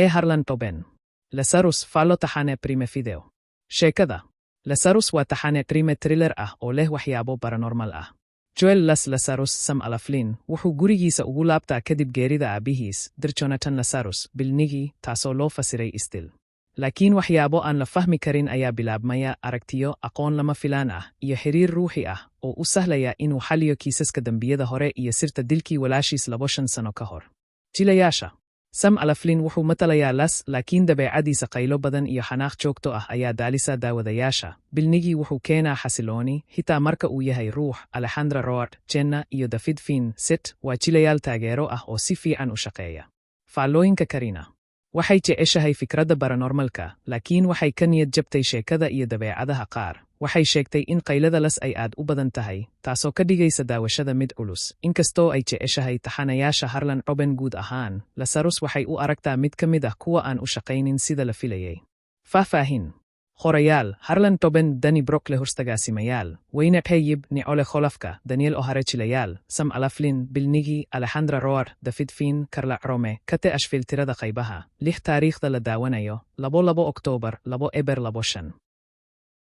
Harlan Tobin. Lazarus fallo taxane prime fideo. Sheekada. Lazarus waa taxane prime thriller oo leh waxyaabo paranormal ah. Joel Lazarus Sam Alaflin wuxuu gurigiisa ugu laabtaa kadib geerida aabihiis, Dir Jonathan Lazarus, bilnigii, taasoo loo fasiray istil. Laakiin waxyaabo aan la fahmi karin ayaa bilaabmaya aragtiyo, aqoon lama filaan ah, iyo xiriir ruuxi ah oo u sahlaya inuu xalliyo kiisaska dambiyada hore iyo sirta dilkii walaashiis 2 sano ka hor. Jilayaasha. Sam Alaflin wuxuu matalayaa laakiin dabeecadiisa qaylo badan iyo xanaaq joogto ah ayaa daalisa daawadayaasha. Bilnigii wuxuu keenaa xasilooni, xitaa marka uu yahay ruux. Alejandra Roard, Jenna iyo David Finset waa jilayaal taageero ah oo si fiican u shaqeeya. Faallooyinka Karina. Waxay jeceshahay fikradda paranormalka, laakiin waxay ka niyad jabtay sheekada iyo dabeecadaha qaar. Waxay sheegtay in qaylada ay aad u badan tahay, taasoo ka dhigaysa daawashada mid culus. Inkastoo ay jeceshahay taxanayaasha Harlan Coben guud ahaan, Lazarus waxay u aragtaa mid ka mid ah kuwa aan u shaqaynin sida la filayay. Faahfaahin. Qorayaal, Harlan Coben, Danny Brockle hurstagaasimayaal, Wayne Payib, Nicole Kholafka, Daniel O'Hare jilayaal, Sam Alaflin, Bilnigi, Alejandra Roard, David Fin, Carla Rome, Kate Ashfield tirada qaybaha, 6 taariikhda la daawanayo, 2 Oktoobar, 2 Eber 2.